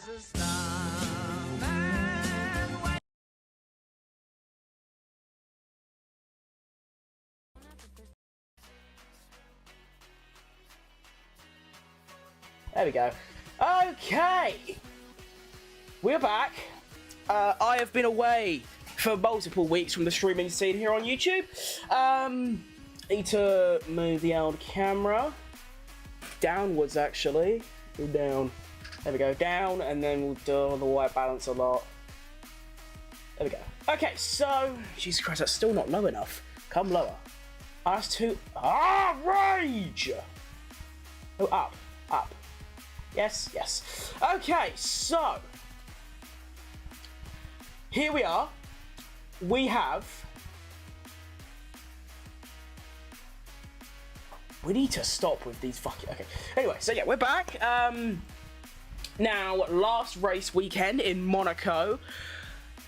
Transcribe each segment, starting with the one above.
There we go. Okay, we're back. I have been away for multiple weeks from the streaming scene here on YouTube. Need to move the old camera downwards, actually. Go down. There we go, down, and then we'll do the white balance a lot. There we go. Okay, so, Jesus Christ, that's still not low enough. Come lower. That's too. Ah, rage! Oh, up, up. Yes, yes. Okay, so here we are. We have. We need to stop with these fucking. Okay. Anyway, so yeah, we're back. Now, last race weekend in Monaco,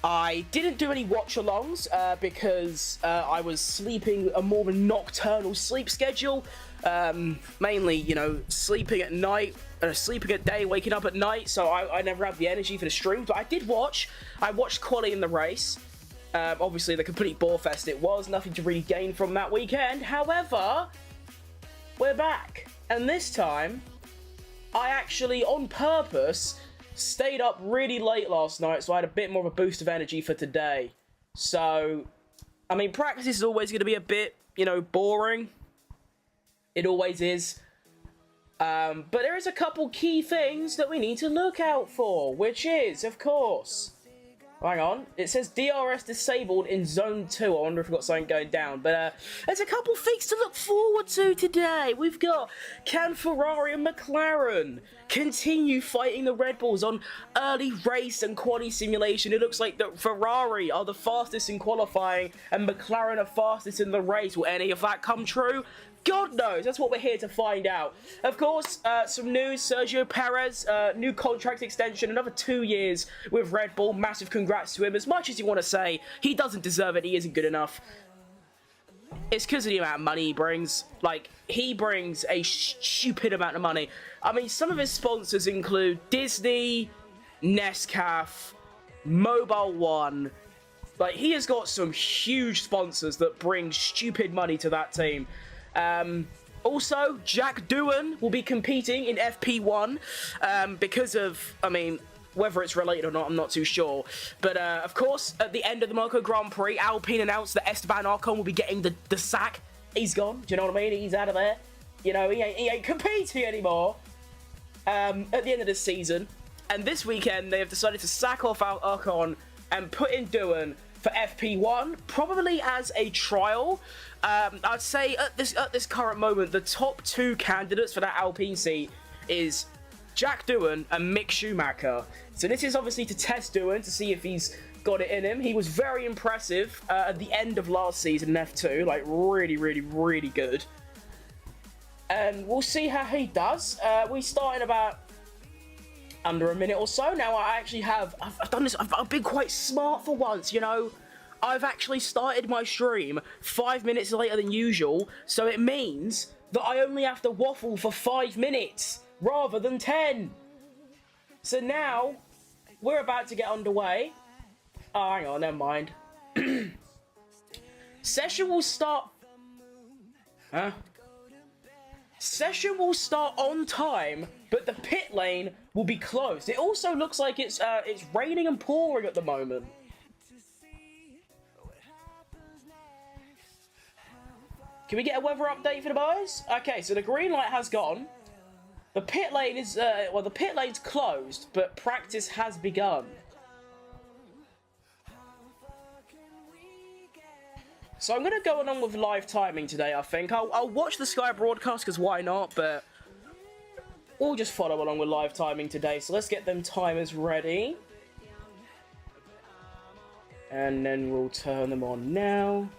I didn't do any watch-alongs because I was sleeping a more of a nocturnal sleep schedule. Mainly, you know, sleeping at night, sleeping at day, waking up at night, so I never had the energy for the stream, but I did watch. I watched quali in the race. Obviously, the complete bore fest it was, nothing to really gain from that weekend. However, we're back, and this time, I actually, on purpose, stayed up really late last night, so I had a bit more of a boost of energy for today. So, I mean, practice is always going to be a bit, you know, boring. It always is. But there is a couple key things that we need to look out for, which is, of course... Hang on. It says DRS disabled in Zone 2. I wonder if we've got something going down. But there's a couple things to look forward to today. We've got, can Ferrari and McLaren continue fighting the Red Bulls on early race and quali simulation? It looks like that Ferrari are the fastest in qualifying and McLaren are fastest in the race. Will any of that come true? God knows, that's what we're here to find out. Of course, some news, Sergio Perez, new contract extension, another 2 years with Red Bull. Massive congrats to him. As much as you want to say, he doesn't deserve it, he isn't good enough. It's because of the amount of money he brings. Like, he brings a stupid amount of money. I mean, some of his sponsors include Disney, Nescaf, Mobile One. Like, he has got some huge sponsors that bring stupid money to that team. Also, Jack Doohan will be competing in FP1 because of, I mean, whether it's related or not, I'm not too sure. But, of course, at the end of the Monaco Grand Prix, Alpine announced that Esteban Ocon will be getting the sack. He's gone, do you know what I mean? He's out of there. You know, he ain't competing anymore at the end of the season. And this weekend, they have decided to sack off Ocon and put in Doohan for FP1, probably as a trial. I'd say at this current moment, the top two candidates for that Alpine seat is Jack Doohan and Mick Schumacher. So this is obviously to test Doohan to see if he's got it in him. He was very impressive at the end of last season in F2, like really, really, really good. And we'll see how he does. We start in about under a minute or so. Now I actually have, I've done this, I've been quite smart for once, you know. I've actually started my stream 5 minutes later than usual, so it means that I only have to waffle for 5 minutes rather than 10. So now, we're about to get underway. Oh, hang on, never mind. Session will start... Huh? Session will start on time, but the pit lane will be closed. It also looks like it's raining and pouring at the moment. Can we get a weather update for the boys? Okay, so the green light has gone. The pit lane is, well, the pit lane's closed, but practice has begun. So I'm going to go along with live timing today, I think. I'll watch the Sky broadcast, because why not, but we'll just follow along with live timing today. So let's get them timers ready. And then we'll turn them on now.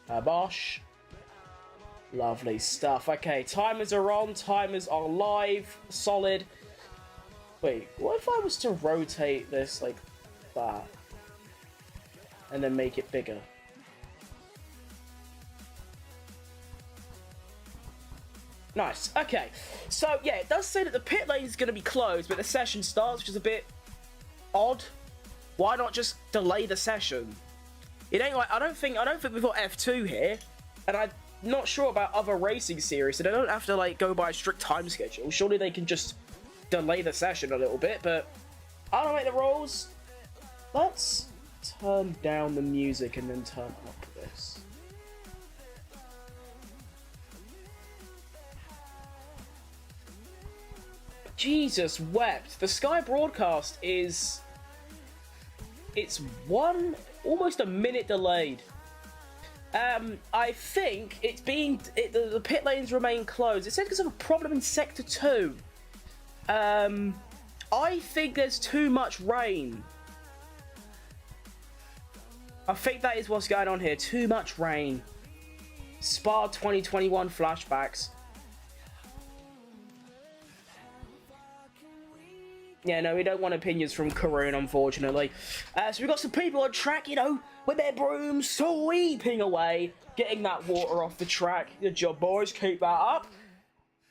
Bosh. Lovely stuff. Okay, timers are on, timers are live, solid. Wait, what if I was to rotate this like that? And then make it bigger? Nice. Okay. So, yeah, it does say that the pit lane is going to be closed, but the session starts, which is a bit odd. Why not just delay the session? It ain't like, I don't think we've got F2 here, and I'm not sure about other racing series, so they don't have to, like, go by a strict time schedule. Surely they can just delay the session a little bit, but I don't make the rules. Let's turn down the music and then turn up this. Jesus wept. The Sky broadcast is... It's almost a minute delayed. I think it's the pit lanes remain closed. It said because of a problem in Sector 2. I think there's too much rain. I think that is what's going on here. Too much rain. Spa 2021 flashbacks. Yeah, no, we don't want opinions from Karun, unfortunately. So we've got some people on track, you know, with their brooms sweeping away, getting that water off the track. Good job, boys. Keep that up.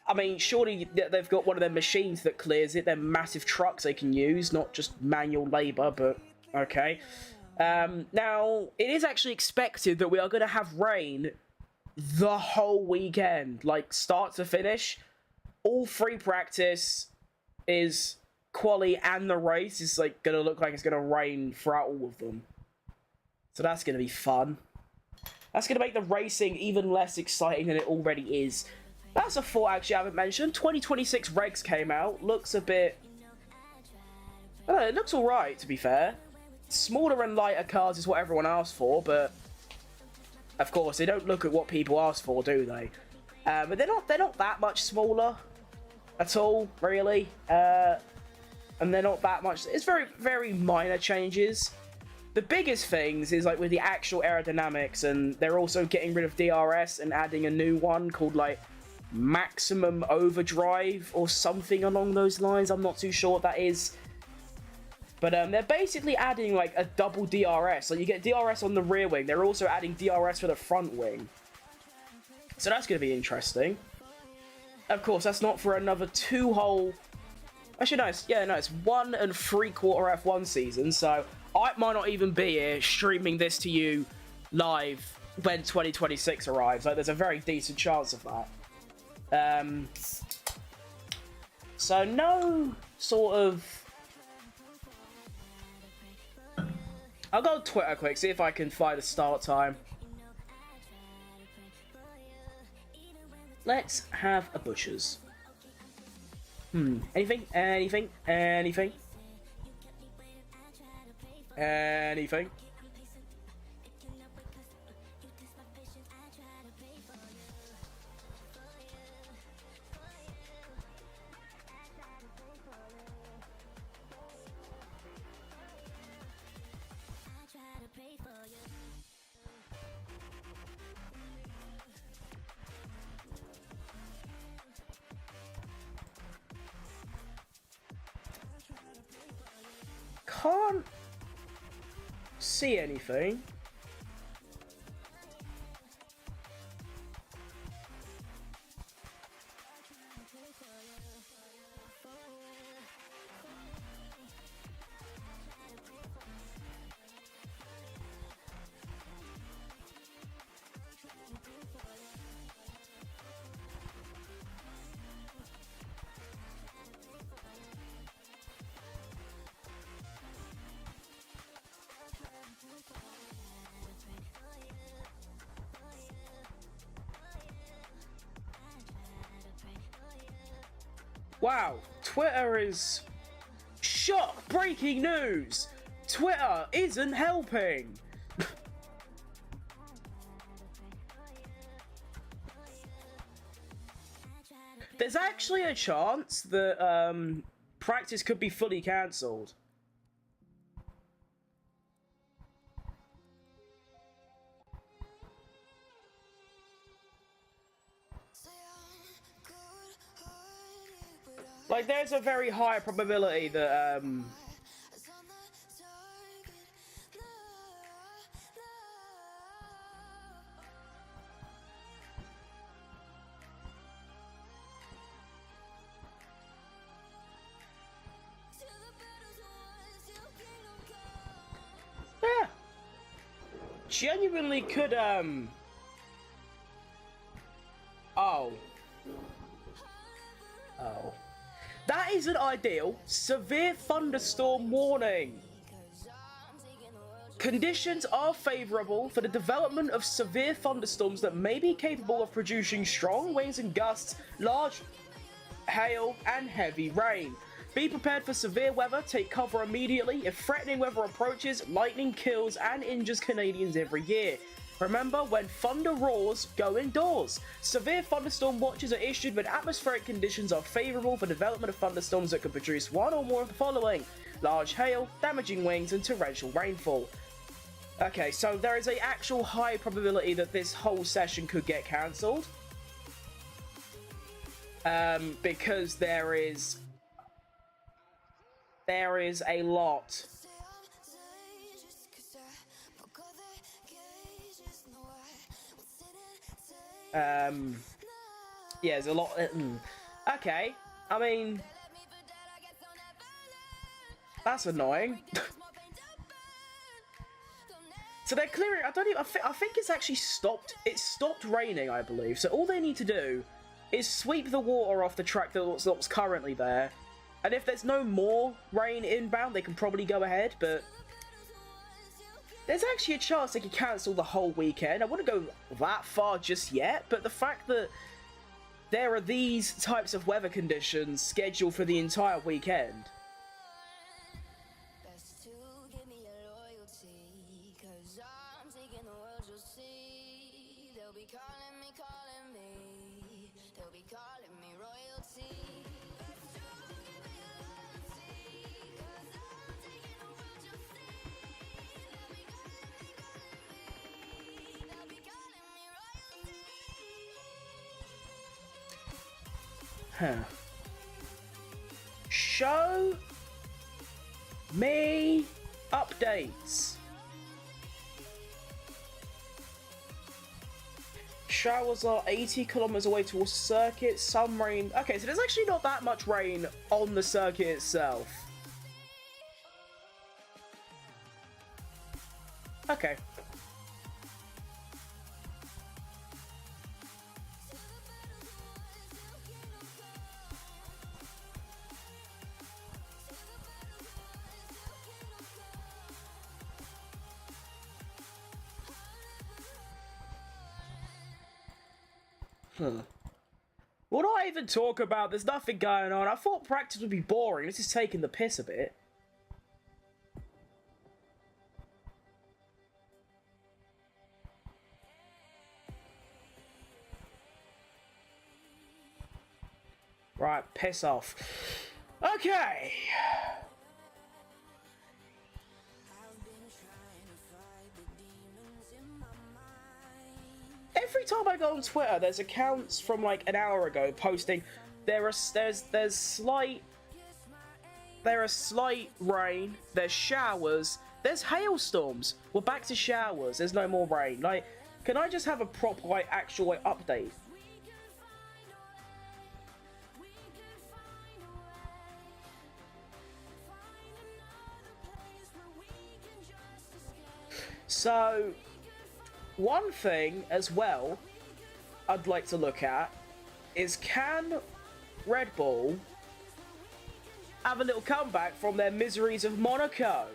I mean, surely they've got one of their machines that clears it. They're massive trucks they can use, not just manual labour, but okay. Now, it is actually expected that we are going to have rain the whole weekend, like start to finish. All free practice is... quali and the race is like gonna look like it's gonna rain throughout all of them, so that's gonna be fun. That's gonna make the racing even less exciting than it already is. That's a thought actually I haven't mentioned. 2026 regs came out. Looks a bit, I don't know, it looks all right, to be fair. Smaller and lighter cars is what everyone asked for, but of course they don't look at what people ask for, do they? But they're not that much smaller at all, really. And they're not that much. It's very, very minor changes. The biggest things is like with the actual aerodynamics, and they're also getting rid of DRS and adding a new one called like maximum overdrive or something along those lines. I'm not too sure what that is. But they're basically adding like a double DRS. So you get DRS on the rear wing. They're also adding DRS for the front wing. So that's going to be interesting. Of course, that's not for another 2-hole... Actually, no, it's 1 3/4 F1 season, so I might not even be here streaming this to you live when 2026 arrives. Like, there's a very decent chance of that. So no sort of... I'll go on Twitter quick, see if I can find a start time. Let's have a butcher's. Anything? Anything? Anything? Anything? Can't see anything. Wow, Twitter is... Shock! Breaking news! Twitter isn't helping! There's actually a chance that practice could be fully cancelled. Like, there's a very high probability that, genuinely could, Oh. Oh. That isn't ideal. Severe thunderstorm warning. Conditions are favourable for the development of severe thunderstorms that may be capable of producing strong winds and gusts, large hail, and heavy rain. Be prepared for severe weather. Take cover immediately. If threatening weather approaches, lightning kills and injures Canadians every year. Remember, when thunder roars, go indoors. Severe thunderstorm watches are issued when atmospheric conditions are favourable for development of thunderstorms that could produce one or more of the following: large hail, damaging winds, and torrential rainfall. Okay, so there is an actual high probability that this whole session could get cancelled. Because there is a lot. Yeah, there's a lot. Okay, I mean, that's annoying. So they're clearing. I think it's actually stopped. It stopped raining, I believe. So all they need to do is sweep the water off the track that's currently there. And if there's no more rain inbound, they can probably go ahead. But there's actually a chance they could cancel the whole weekend. I wouldn't go that far just yet, but the fact that there are these types of weather conditions scheduled for the entire weekend. Huh. Show me updates. Showers are 80 kilometers away towards circuit. Some rain. Okay, so there's actually not that much rain on the circuit itself. Okay. What do I even talk about? There's nothing going on. I thought practice would be boring. This is taking the piss a bit. Right, piss off. Okay. Every time I go on Twitter, there's accounts from like an hour ago posting there's slight rain, there's showers, there's hailstorms. We're back to showers. There's no more rain. Like, can I just have a proper actual update? So, one thing as well I'd like to look at is, can Red Bull have a little comeback from their miseries of Monaco?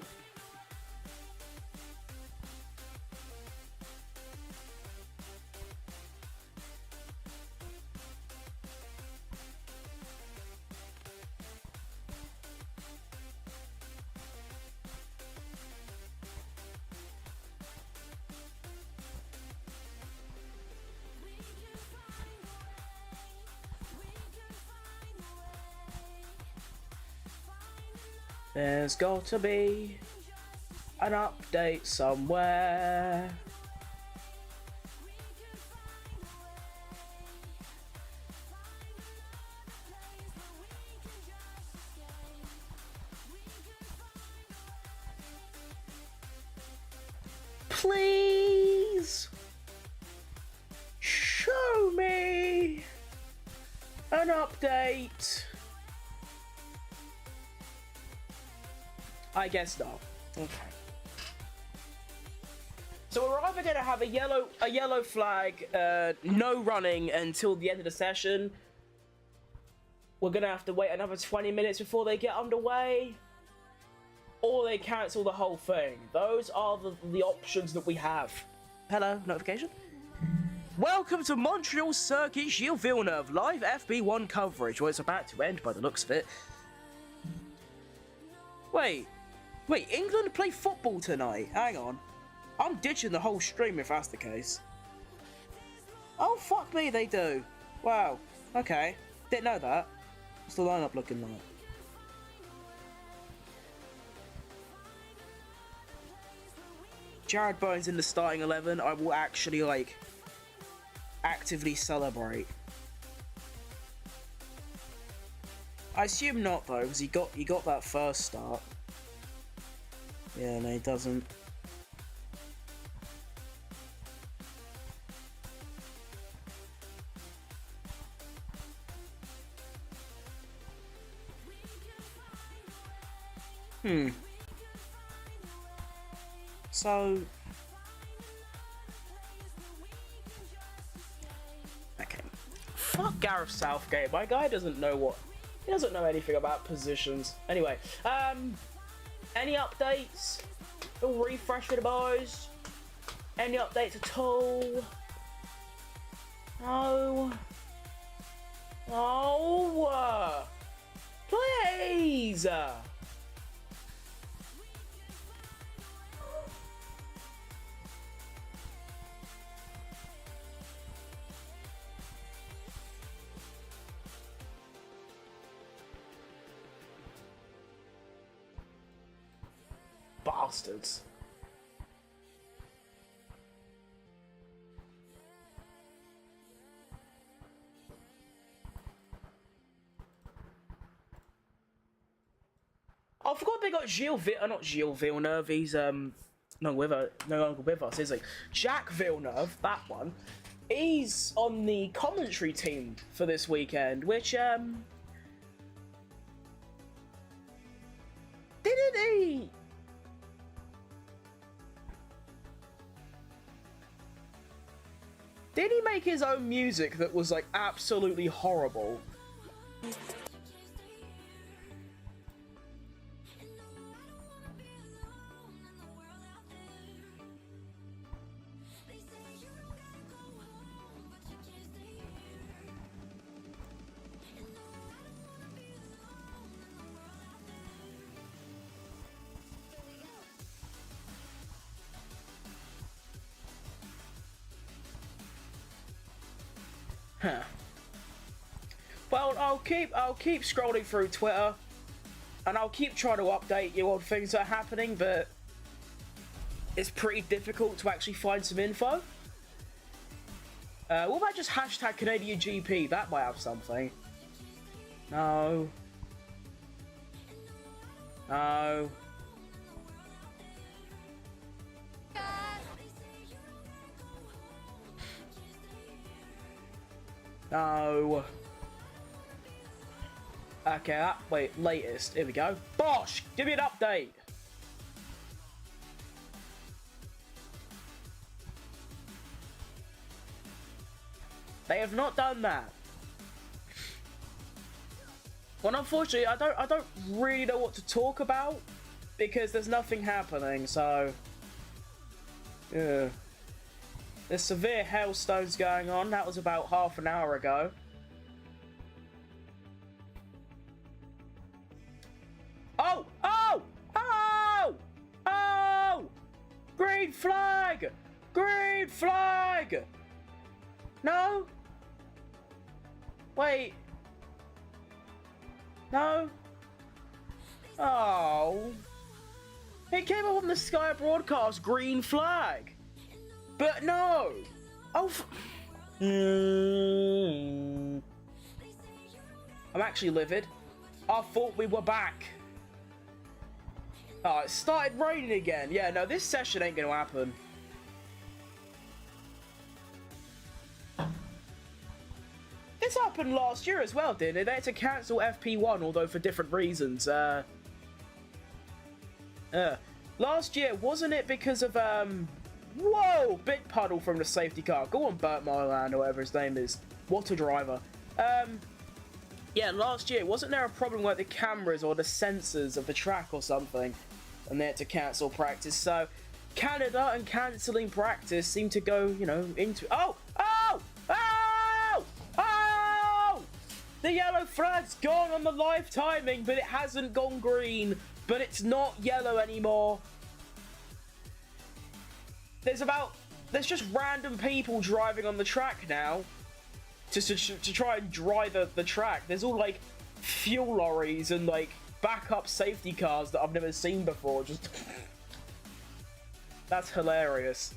There's got to be an update somewhere. Please show me an update. I guess not. Okay. So we're either going to have a yellow flag, no running until the end of the session. We're going to have to wait another 20 minutes before they get underway. Or they cancel the whole thing. Those are the options that we have. Hello, notification? Welcome to Montreal Circuit Gilles Villeneuve, live FB1 coverage. Well, it's about to end by the looks of it. Wait, England play football tonight? Hang on. I'm ditching the whole stream if that's the case. Oh, fuck me, they do. Wow, okay. Didn't know that. What's the lineup looking like? Jared Bowen's in the starting 11. I will actually, like, actively celebrate. I assume not, though, because he got that first start. Yeah, no, he doesn't. So... okay. Fuck Gareth Southgate. My guy doesn't know what... he doesn't know anything about positions. Anyway, any updates? All refresh for the boys? Any updates at all? No. Oh, please. Bastards. I forgot they got not Gilles Villeneuve, he's no longer with us, is he? Jack Villeneuve, that one. He's on the commentary team for this weekend, which didn't he? Did he make his own music that was, like, absolutely horrible? Huh. Well, I'll keep scrolling through Twitter, and I'll keep trying to update you on things that are happening, but it's pretty difficult to actually find some info. What about just hashtag Canadian GP? That might have something. No. No. No. Okay, wait, latest. Here we go. Bosh! Give me an update! They have not done that. Well, unfortunately, I don't really know what to talk about because there's nothing happening, so... yeah. There's severe hailstones going on. That was about half an hour ago. Oh! Oh! Oh! Oh! Green flag! Green flag! No? Wait. No? Oh. It came up on the Sky broadcast, green flag. But no! Oh, I'm actually livid. I thought we were back. Oh, it started raining again. Yeah, no, this session ain't gonna happen. This happened last year as well, didn't it? They had to cancel FP1, although for different reasons. Last year, wasn't it because of, Whoa! Big puddle from the safety car. Go on, Burt Moylan, or whatever his name is. What a driver. Yeah, last year, wasn't there a problem with the cameras or the sensors of the track or something? And they had to cancel practice. So, Canada and cancelling practice seem to go, you know, into... Oh! Oh! Oh! Oh! The yellow flag's gone on the live timing, but it hasn't gone green. But it's not yellow anymore. There's just random people driving on the track now. Just to try and dry the track. There's all, like, fuel lorries and, like, backup safety cars that I've never seen before. Just... That's hilarious.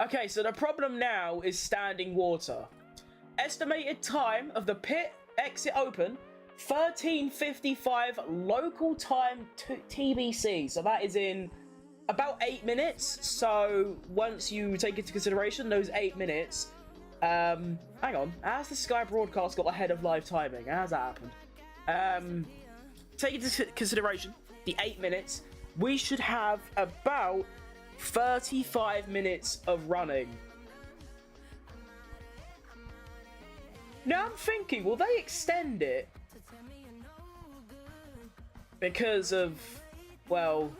Okay, so the problem now is standing water. Estimated time of the pit exit open, 13:55 local time TBC. So that is in about 8 minutes. So once you take into consideration those 8 minutes, hang on, has the Sky broadcast got ahead of live timing? How's that happened? Take into consideration the 8 minutes. We should have about 35 minutes of running. Now I'm thinking, will they extend it? Because of, well,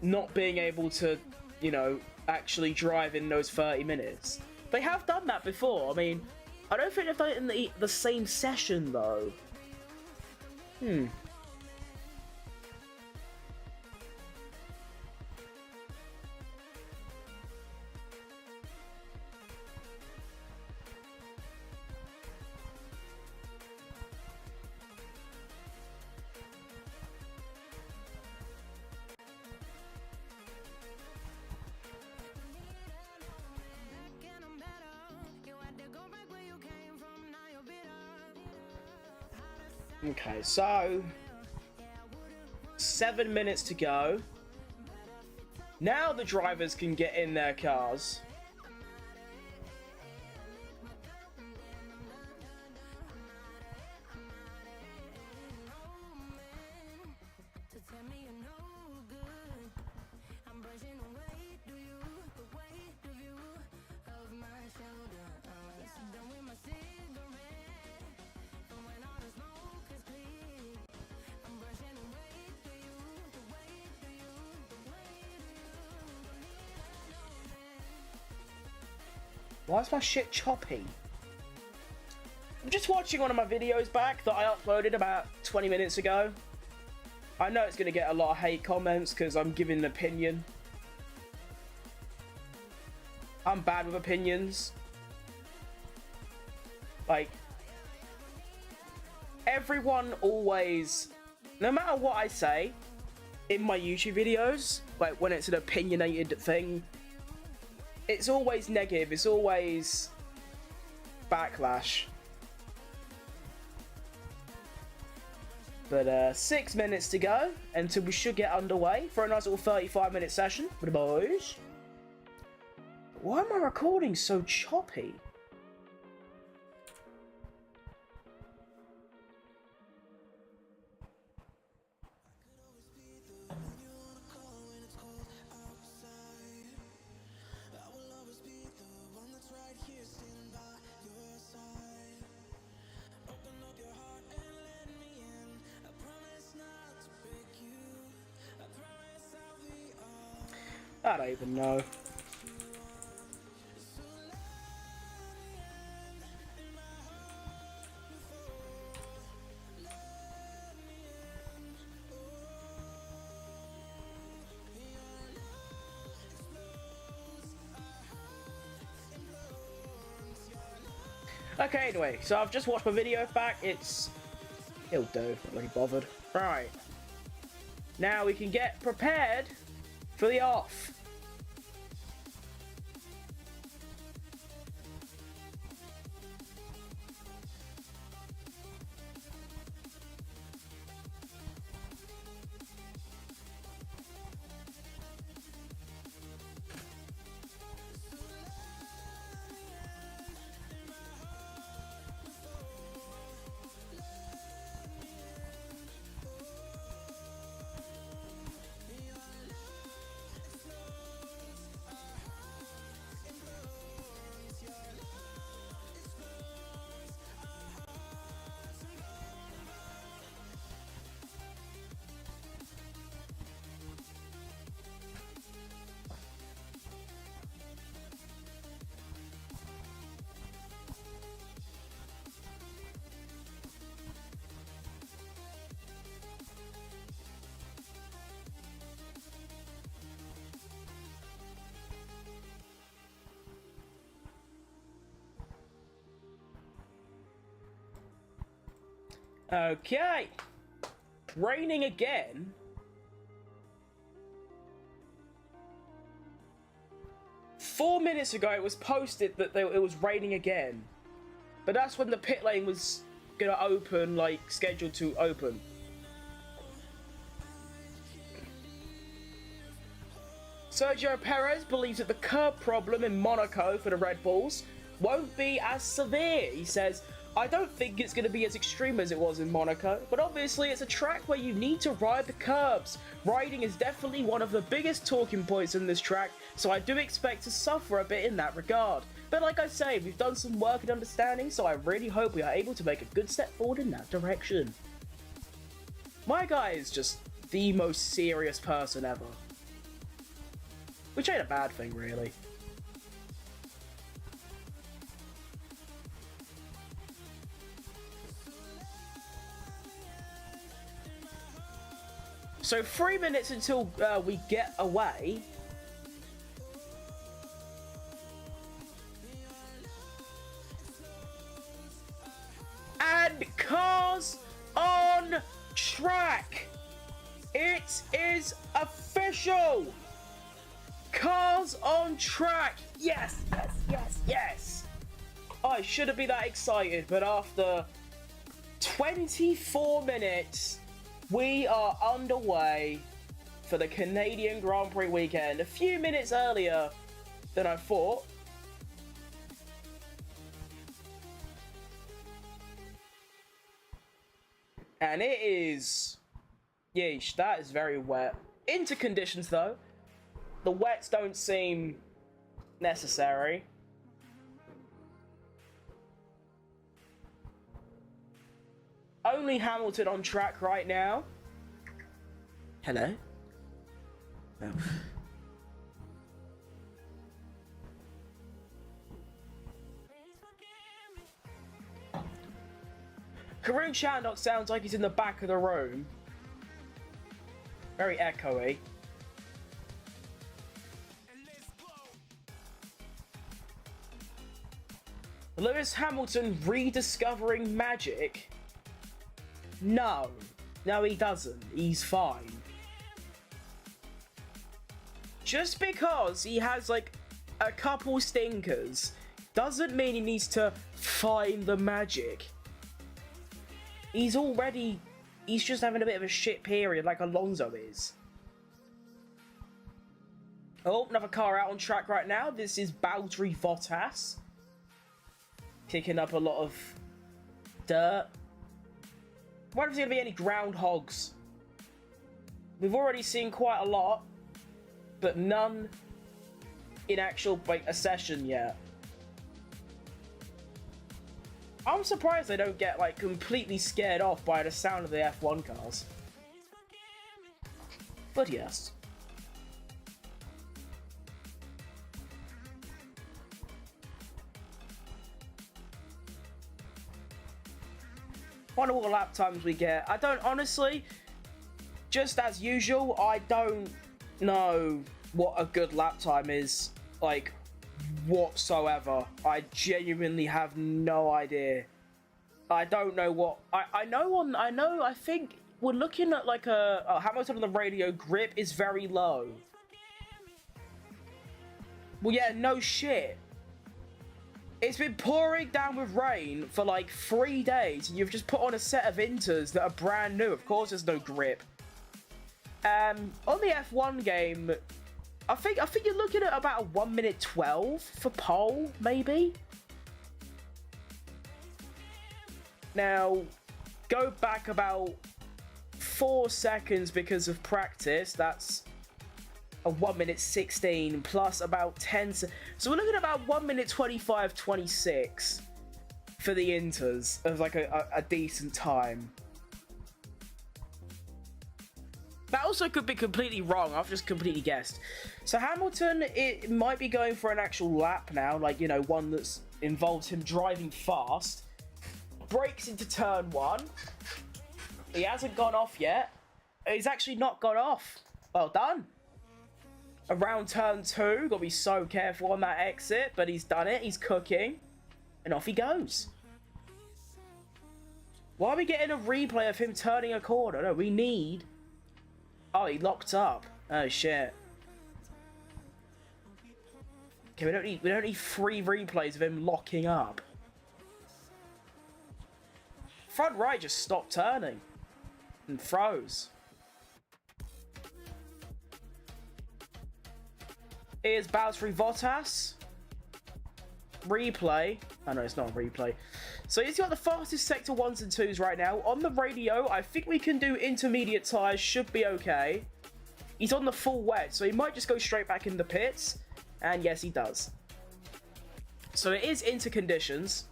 not being able to, you know, actually drive in those 30 minutes. They have done that before. I mean, I don't think they've done it in the same session, though. Okay, so 7 minutes to go. Now the drivers can get in their cars. Why is my shit choppy? I'm just watching one of my videos back that I uploaded about 20 minutes ago. I know it's going to get a lot of hate comments because I'm giving an opinion. I'm bad with opinions. Like, everyone always, no matter what I say in my YouTube videos, like when it's an opinionated thing, it's always negative, it's always backlash. But 6 minutes to go until we should get underway for a nice little 35-minute session with the boys. Why am I recording so choppy? I don't even know. Okay, anyway, so I've just watched my video back. It'll do, not really bothered. Right. Now we can get prepared for the off. Okay. Raining again. Four minutes ago, it was posted that it was raining again. But that's when the pit lane was gonna open, like, scheduled to open. Sergio Perez believes that the curb problem in Monaco for the Red Bulls won't be as severe. He says, I don't think it's going to be as extreme as it was in Monaco, but obviously it's a track where you need to ride the curbs. Riding is definitely one of the biggest talking points in this track, so I do expect to suffer a bit in that regard. But like I say, we've done some work and understanding, so I really hope we are able to make a good step forward in that direction. My guy is just the most serious person ever. Which ain't a bad thing, really. So 3 minutes until we get away. And cars on track. It is official. Cars on track. Yes, yes, yes, yes. I shouldn't be that excited, but after 24 minutes, we are underway for the Canadian Grand Prix weekend. A few minutes earlier than I thought. And it is... Yeesh, that is very wet. Into conditions, though. The wets don't seem necessary. Only Hamilton on track right now. Hello? Oh. Karun Chandok sounds like he's in the back of the room. Very echoey. Lewis Hamilton rediscovering magic? No. No, he doesn't. He's fine. Just because he has, like, a couple stinkers doesn't mean he needs to find the magic. He's just having a bit of a shit period like Alonso is. Oh, another car out on track right now. This is Valtteri Bottas. Kicking up a lot of dirt. I wonder if there's going to be any groundhogs. We've already seen quite a lot, but none in actual, like, a session yet. I'm surprised they don't get, like, completely scared off by the sound of the F1 cars. But yes. Wonder what lap times we get. I don't, honestly, just as usual, I don't know what a good lap time is, like, whatsoever. I genuinely have no idea. I don't know what... I think we're looking at, like, a Hamilton on the radio grip is very low. Well, yeah, no shit. It's been pouring down with rain for like 3 days, and you've just put on a set of Inters that are brand new. Of course there's no grip. On the F1 game, I think you're looking at about a 1 minute 12 for pole, maybe? Now, go back about 4 seconds because of practice. That's a 1 minute 16 plus about 10. So we're looking at about 1 minute 25, 26 for the Inters of like a decent time. That also could be completely wrong. I've just completely guessed. So Hamilton, it might be going for an actual lap now, like, you know, one that's involves him driving fast. Breaks into turn 1. He hasn't gone off yet. He's actually not gone off. Well done. Around turn 2, gotta be so careful on that exit, but he's done it, he's cooking, and off he goes. Why are we getting a replay of him turning a corner? No, we need... Oh, he locked up. Oh, shit. Okay, we don't need 3 replays of him locking up. Front right just stopped turning. And froze. Here's Valtteri Bottas. Replay. Oh no, it's not a replay. So he's got the fastest sector 1s and 2s right now. On the radio, I think we can do intermediate tyres. Should be okay. He's on the full wet, so he might just go straight back in the pits. And yes, he does. So it is into conditions.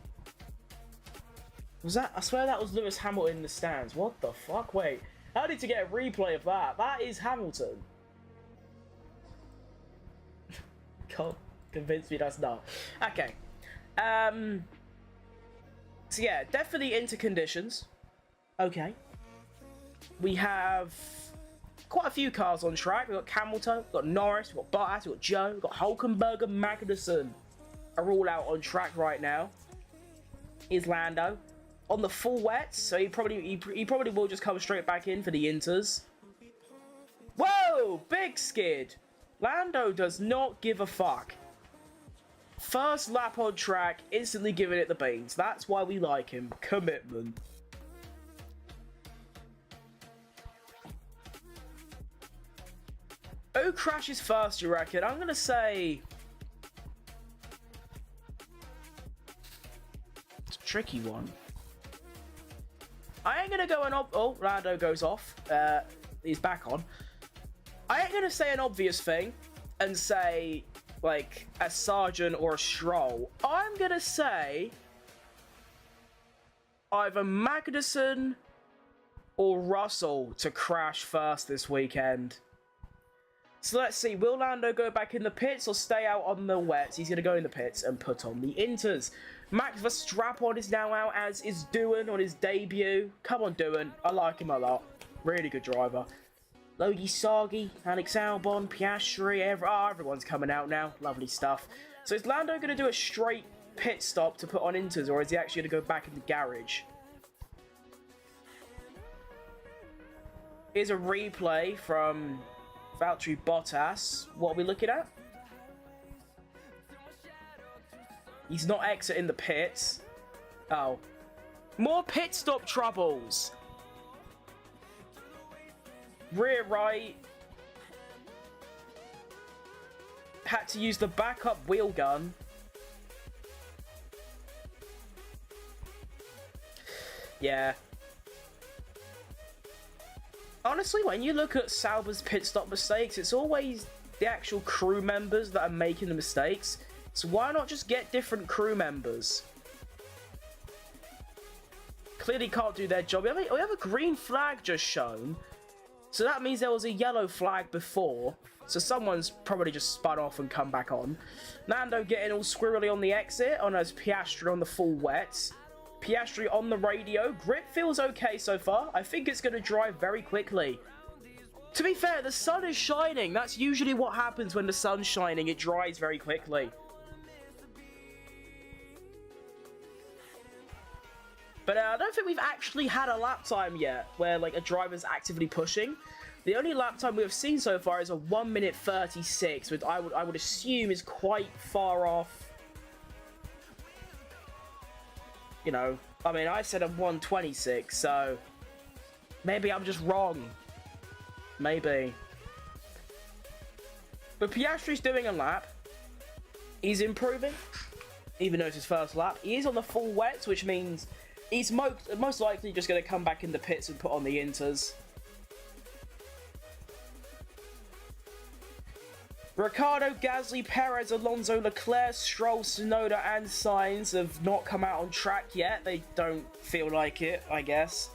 Was that? I swear that was Lewis Hamilton in the stands. What the fuck? Wait. How did you get a replay of that? That is Hamilton. Can't convince me that's not. Okay. So yeah, definitely into conditions. Okay. We have quite a few cars on track. We've got Hamilton, we've got Norris, we've got Bottas, we've got Joe, we've got Hulkenberg and Magnussen are all out on track right now. Is Lando on the full wet, so he probably will just come straight back in for the inters. Whoa, big skid. Lando does not give a fuck. First lap on track, instantly giving it the beans. That's why we like him. Commitment. Who crashes first, you reckon? I'm going to say... It's a tricky one. I ain't going to go an... Oh, Lando goes off. He's back on. I ain't going to say an obvious thing and say, like, a Sargent or a Stroll. I'm going to say either Magnussen or Russell to crash first this weekend. So let's see, will Lando go back in the pits or stay out on the wets? He's going to go in the pits and put on the inters. Max Verstappen is now out, as is Doohan on his debut. Come on, Doohan. I like him a lot. Really good driver. Lodi Sagi, Alex Albon, Piastri, everyone's coming out now. Lovely stuff. So is Lando going to do a straight pit stop to put on inters, or is he actually going to go back in the garage? Here's a replay from Valtteri Bottas. What are we looking at? He's not exiting the pits. Oh. More pit stop troubles. Rear right. Had to use the backup wheel gun. Yeah. Honestly, when you look at Sauber's pit stop mistakes, it's always the actual crew members that are making the mistakes. So why not just get different crew members? Clearly can't do their job. We have a green flag just shown. So that means there was a yellow flag before. So someone's probably just spun off and come back on. Lando getting all squirrely on the exit. Oh no, it's Piastri on the full wet. Piastri on the radio. Grip feels okay so far. I think it's going to drive very quickly. To be fair, the sun is shining. That's usually what happens when the sun's shining. It dries very quickly. But I don't think we've actually had a lap time yet where like a driver's actively pushing. The only lap time we've seen so far is a 1 minute 36, which I would assume is quite far off. You know, I mean, I said a 1:26, so maybe I'm just wrong. Maybe. But Piastri's doing a lap. He's improving, even though it's his first lap. He is on the full wets, which means he's most likely just going to come back in the pits and put on the inters. Ricciardo, Gasly, Perez, Alonso, Leclerc, Stroll, Tsunoda and Sainz have not come out on track yet. They don't feel like it, I guess.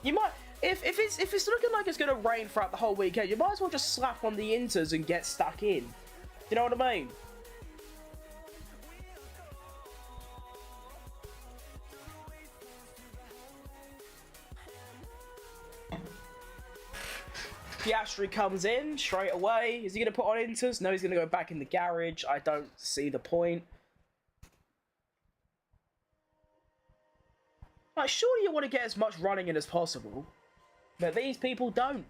You might, if it's looking like it's going to rain throughout the whole weekend, you might as well just slap on the inters and get stuck in. You know what I mean? Piastri comes in straight away. Is he going to put on inters? No, he's going to go back in the garage. I don't see the point. Like, surely you want to get as much running in as possible. But these people don't.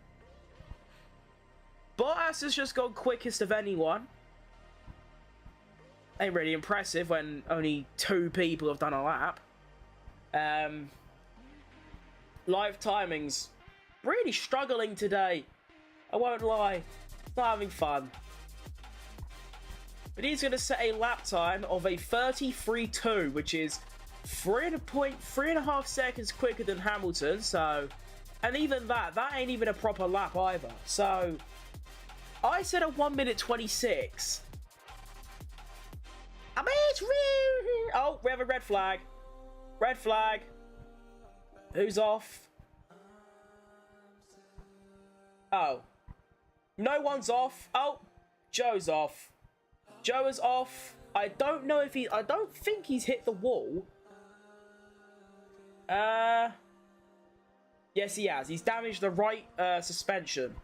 Bottas has just gone quickest of anyone. Ain't really impressive when only 2 people have done a lap. Live timing's really struggling today. I won't lie. Not having fun. But he's going to set a lap time of a 33.2, which is 3.5 seconds quicker than Hamilton. So, and even that ain't even a proper lap either. So, I said a 1 minute 26. I mean, it's really... Oh, we have a red flag. Red flag. Who's off? Oh. No one's off. Oh, Joe's off. Joe is off. I don't know if I don't think he's hit the wall. Yes, he has. He's damaged the right suspension.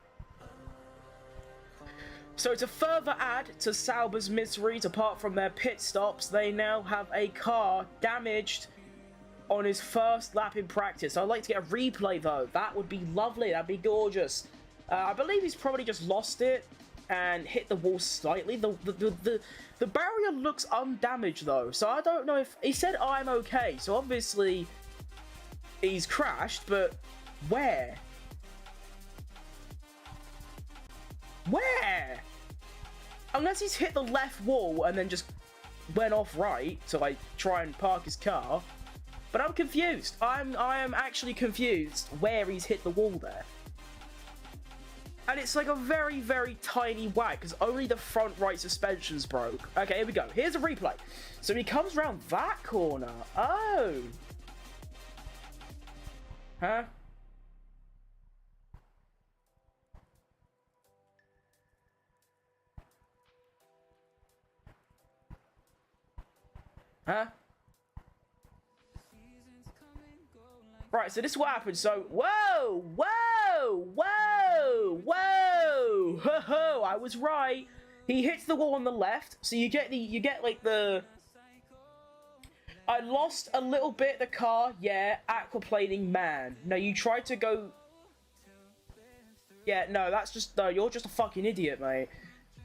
So to further add to Sauber's miseries, apart from their pit stops, they now have a car damaged on his first lap in practice. I'd like to get a replay though. That would be lovely. That'd be gorgeous. I believe he's probably just lost it and hit the wall slightly. The barrier looks undamaged though, so I don't know if... He said I'm okay, so obviously he's crashed, but where? Where? Unless he's hit the left wall and then just went off right to like try and park his car. But I'm confused. I am actually confused where he's hit the wall there. And it's like a very, very tiny whack because only the front right suspension's broke. Okay, here we go. Here's a replay. So he comes around that corner. Oh. Huh? Huh? Right, so this is what happened. So, whoa, whoa, whoa, whoa, ho ho, I was right. He hits the wall on the left, so you get like the... I lost a little bit the car, yeah, aquaplaning man. No, you tried to go... Yeah, no, that's just... No, you're just a fucking idiot, mate.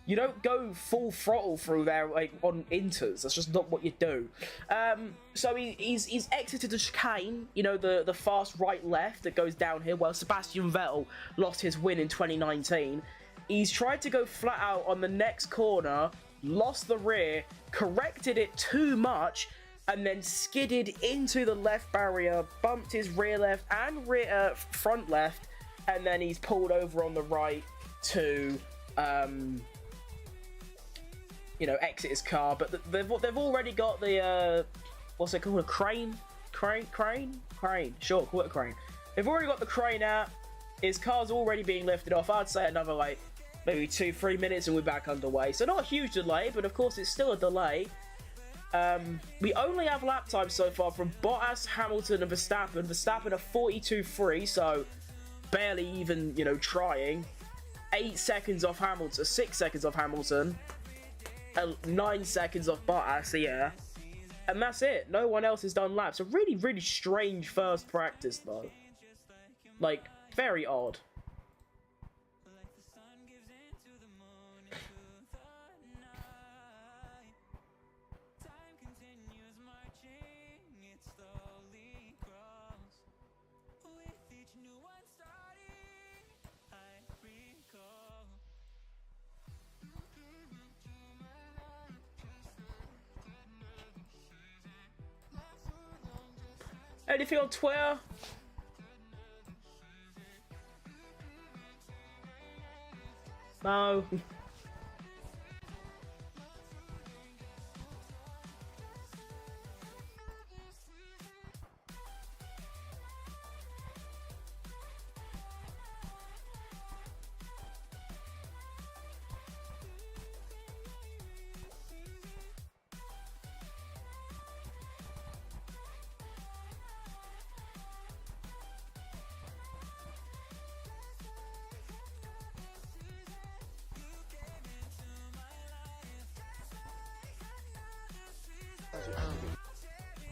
You don't go full throttle through there, like, on inters. That's just not what you do. So he's exited the chicane, you know, the fast right-left that goes downhill. Well, Sebastian Vettel lost his win in 2019. He's tried to go flat out on the next corner, lost the rear, corrected it too much, and then skidded into the left barrier, bumped his rear left and front left, and then he's pulled over on the right to... you know, exit his car, but they've already got the what's it called, a crane, sure, call it a crane. They've already got the crane out. His car's already being lifted off. I'd say another like maybe 2-3 minutes and we're back underway. So not a huge delay, but of course it's still a delay. We only have lap time so far from Bottas, Hamilton, and Verstappen. Verstappen a 42.3, so barely even, you know, trying. 8 seconds off Hamilton, 6 seconds off Hamilton. 9 seconds off Bottas, yeah. And that's it. No one else has done laps. A really, really strange first practice, though. Like, very odd. Anything on Twitter? No.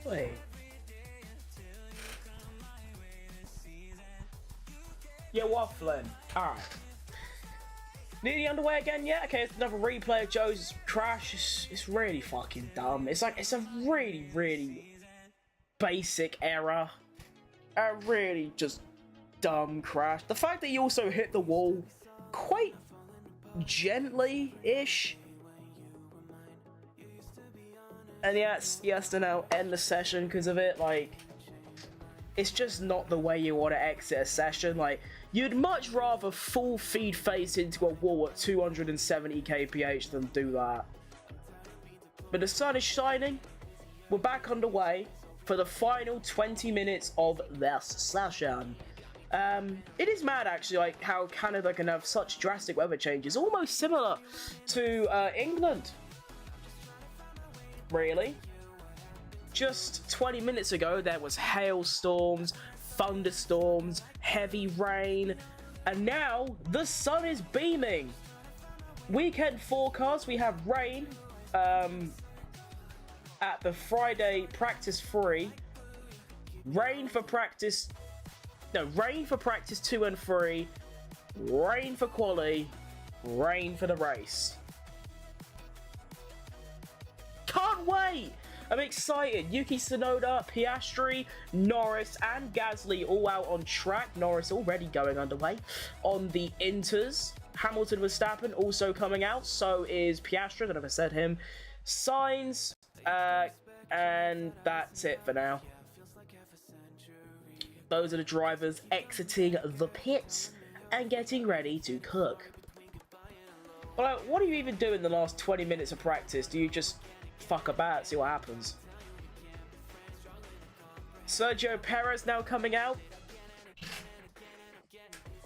Wait. You're waffling. Alright. Nearly underway again, yeah? Okay, it's another replay of Joe's crash. It's really fucking dumb. It's like, it's a really, really basic error. A really just dumb crash. The fact that he also hit the wall quite gently-ish. And he has to now end the session because of it, like... It's just not the way you want to exit a session. Like, you'd much rather full feed face into a wall at 270 kph than do that. But the sun is shining. We're back underway for the final 20 minutes of this session. It is mad, actually, like how Canada can have such drastic weather changes, almost similar to England. Really? Just 20 minutes ago, there was hailstorms, thunderstorms, heavy rain, and now the sun is beaming. Weekend forecast, we have rain at the Friday practice 3, rain for practice 2 and 3, rain for quali, rain for the race. Can't wait! I'm excited. Yuki Tsunoda, Piastri, Norris, and Gasly all out on track. Norris already going underway. On the Inters, Hamilton, Verstappen also coming out. So is Piastri, I don't know if I said him. Sainz, and that's it for now. Those are the drivers exiting the pits and getting ready to cook. Well, what do you even do in the last 20 minutes of practice? Do you just fuck about, see what happens? Sergio Perez now coming out.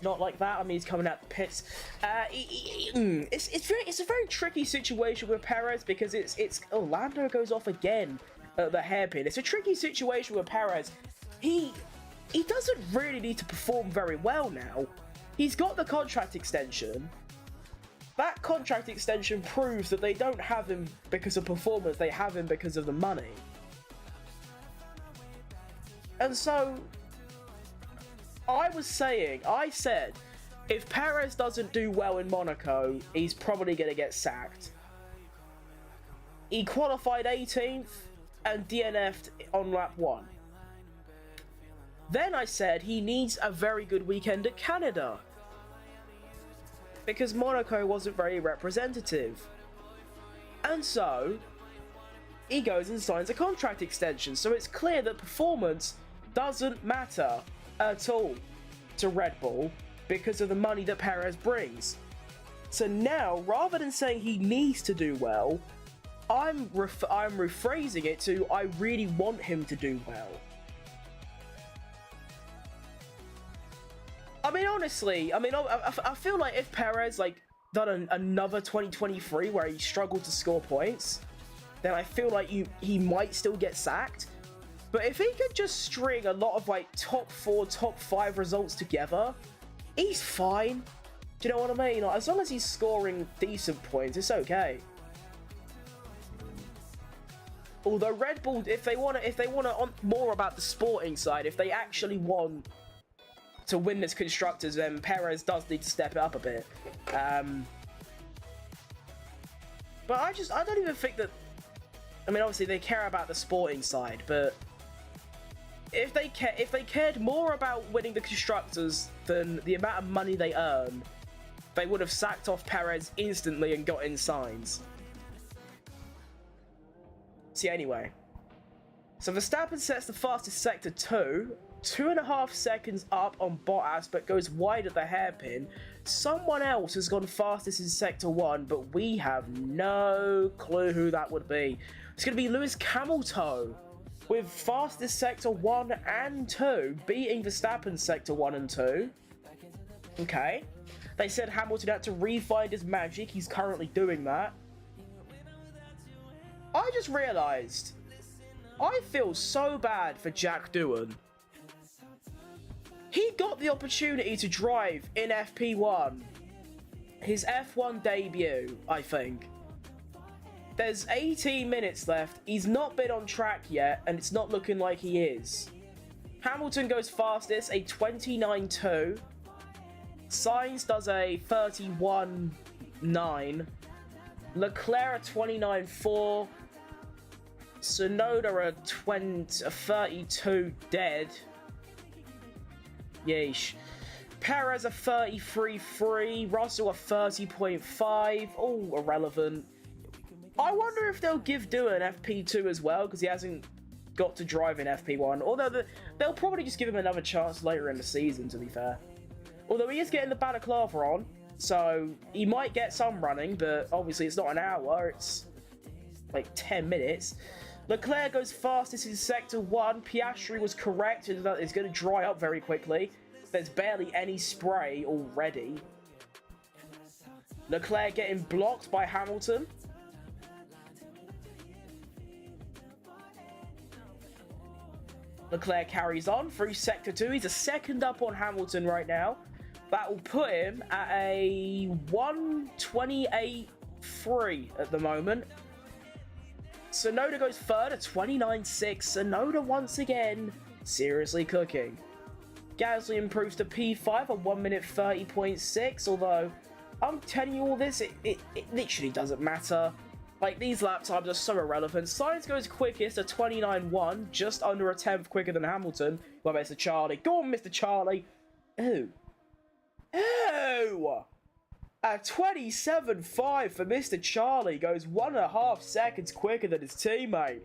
Not like that. I mean, he's coming out the pits. It's a very tricky situation with Perez because it's Lando goes off again at the hairpin. It's a tricky situation with Perez. He doesn't really need to perform very well now. He's got the contract extension. That contract extension proves that they don't have him because of performance, they have him because of the money. And so, I said, if Perez doesn't do well in Monaco, he's probably going to get sacked. He qualified 18th and DNF'd on lap 1. Then I said he needs a very good weekend at Canada, because Monaco wasn't very representative. And so, he goes and signs a contract extension. So it's clear that performance doesn't matter at all to Red Bull because of the money that Perez brings. So now, rather than saying he needs to do well, I'm rephrasing it to I really want him to do well. I mean, honestly, I feel like if Perez, like, done another 2023 where he struggled to score points, then I feel like he might still get sacked. But if he could just string a lot of, like, top 4, top 5 results together, he's fine. Do you know what I mean? Like, as long as he's scoring decent points, it's okay. Although Red Bull, if they want to more about the sporting side, if they actually want to win this Constructors, then Perez does need to step it up a bit. But I don't even think that... I mean, obviously they care about the sporting side, but if they cared more about winning the Constructors than the amount of money they earn, they would have sacked off Perez instantly and got in Sainz. See, anyway. So Verstappen sets the fastest sector 2.5 seconds up on Bottas, but goes wide at the hairpin. Someone else has gone fastest in Sector 1, but we have no clue who that would be. It's going to be Lewis Hamilton, with fastest Sector 1 and 2, beating Verstappen's Sector 1 and 2. Okay. They said Hamilton had to re-find his magic. He's currently doing that. I just realised, I feel so bad for Jack Doohan. He got the opportunity to drive in FP1. His F1 debut, I think. There's 18 minutes left. He's not been on track yet, and it's not looking like he is. Hamilton goes fastest, a 29.2. Sainz does a 31.9. Leclerc a 29.4. Tsunoda a 32 dead. Yeesh. Perez a 33.3. Russell a 30.5. All irrelevant. I wonder if they'll give Doohan FP2 as well, because he hasn't got to drive in FP1. Although they'll probably just give him another chance later in the season, to be fair. Although he is getting the balaclava on, so he might get some running, but obviously it's not an hour, it's like 10 minutes. Leclerc goes fastest in Sector 1. Piastri was correct, it's going to dry up very quickly. There's barely any spray already. Leclerc getting blocked by Hamilton. Leclerc carries on through Sector 2. He's a second up on Hamilton right now. That will put him at a 1:28.3 at the moment. Tsunoda goes third at 29.6. Tsunoda once again seriously cooking. Gasly improves to P5 at 1:30.6. Although, I'm telling you all this, it literally doesn't matter. Like, these lap times are so irrelevant. Sainz goes quickest at 29.1, just under a tenth quicker than Hamilton. Well, Mr. Charlie. Go on, Mr. Charlie. Ooh. Ooh! At 27.5 for Mr. Charlie, goes 1.5 seconds quicker than his teammate.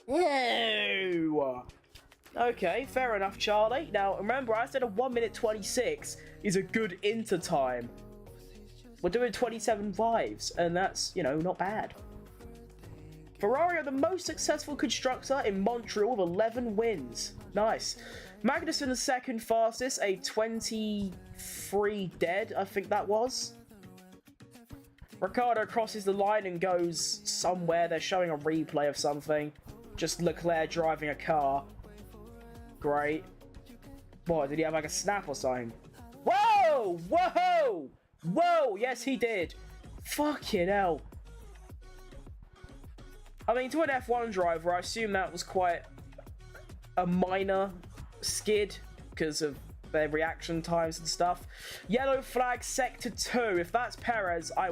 Ooh! Okay, fair enough, Charlie. Now, remember, I said a 1:26 is a good inter time. We're doing 27.5s, and that's, you know, not bad. Ferrari are the most successful constructor in Montreal with 11 wins. Nice. Magnussen the second fastest, a 23 dead, I think that was. Ricciardo crosses the line and goes somewhere. They're showing a replay of something. Just Leclerc driving a car. Great. What, did he have like a snap or something? Whoa! Whoa! Whoa! Yes, he did. Fucking hell. I mean, to an F1 driver, I assume that was quite a minor skid because of their reaction times and stuff. Yellow flag, Sector 2. If that's Perez, I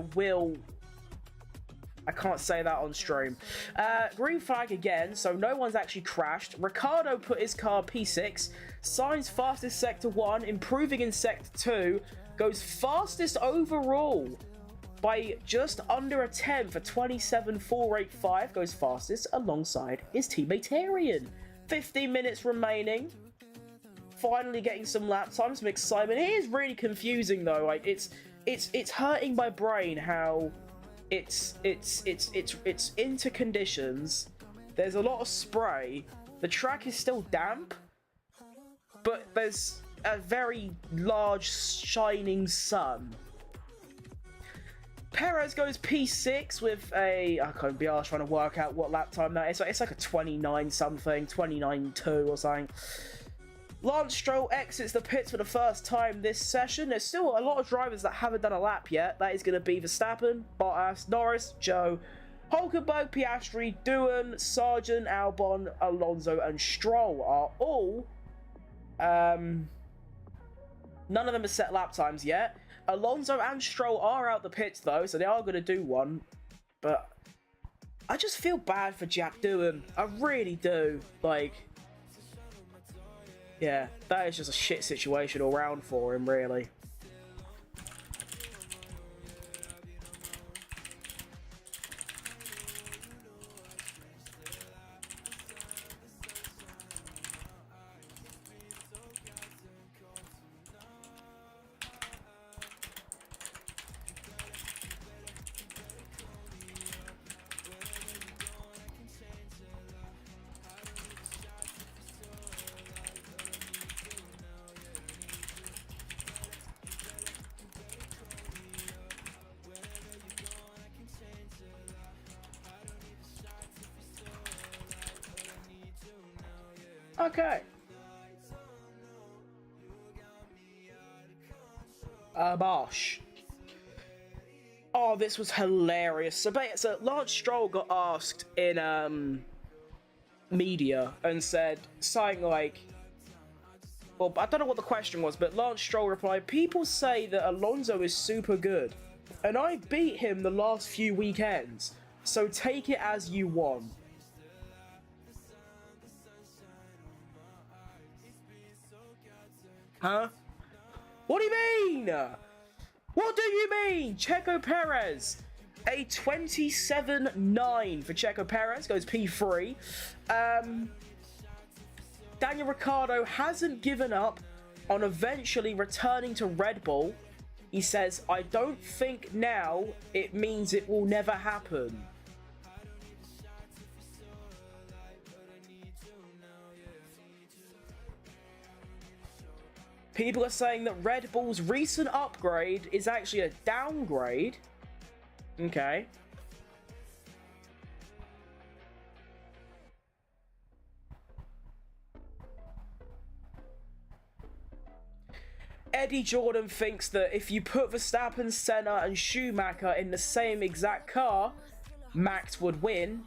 can't say that on stream. Green flag again, so no one's actually crashed. Ricciardo put his car P6. Sainz fastest Sector 1, improving in Sector 2. Goes fastest overall by just under a tenth for 27.485. Goes fastest alongside his teammate Arian. 15 minutes remaining. Finally getting some lap time, some excitement. It is really confusing though. Like it's hurting my brain how it's into conditions. There's a lot of spray. The track is still damp, but there's a very large shining sun. Perez goes P6 with a... I can't be arsed trying to work out what lap time that is. It's like a 29 something, 29.2 or something. Lance Stroll exits the pits for the first time this session. There's still a lot of drivers that haven't done a lap yet. That is going to be Verstappen, Bottas, Norris, Joe, Hulkenberg, Piastri, Doohan, Sargent, Albon, Alonso and Stroll are all... None of them have set lap times yet. Alonso and Stroll are out the pits though, so they are going to do one. But I just feel bad for Jack Doohan. I really do. Like, yeah, that is just a shit situation all round for him, really. Okay. Bosh. Oh, this was hilarious. So Lance Stroll got asked in media and said something like, Well, I don't know what the question was, but Lance Stroll replied, people say that Alonso is super good, and I beat him the last few weekends, so take it as you want. Huh? What do you mean? What do you mean? Checo Perez. A 27.9 for Checo Perez. Goes P3. Daniel Ricciardo hasn't given up on eventually returning to Red Bull. He says, I don't think now it means it will never happen. People are saying that Red Bull's recent upgrade is actually a downgrade. Okay. Eddie Jordan thinks that if you put Verstappen, Senna and Schumacher in the same exact car, Max would win.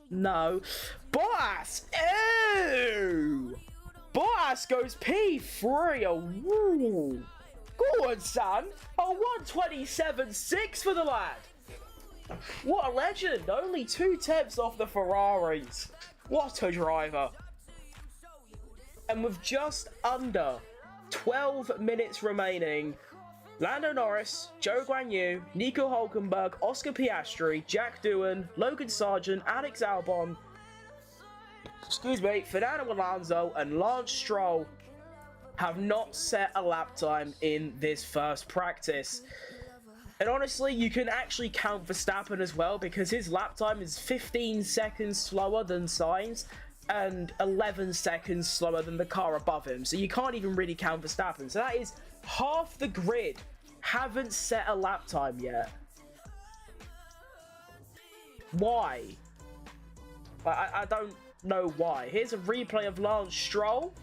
No. Bottas! Ew! Bottas goes P3. Oh, woo. Go on, son. Oh, 127.6 for the lad. What a legend. Only 2 tenths off the Ferraris. What a driver. And with just under 12 minutes remaining, Lando Norris, Zhou Guanyu, Nico Hülkenberg, Oscar Piastri, Jack Doohan, Logan Sargent, Alex Albon, Fernando Alonso and Lance Stroll have not set a lap time in this first practice. And honestly, you can actually count Verstappen as well, because his lap time is 15 seconds slower than Sainz and 11 seconds slower than the car above him. So you can't even really count Verstappen. So that is half the grid haven't set a lap time yet. Why? I don't know why. Here's a replay of Lance Stroll.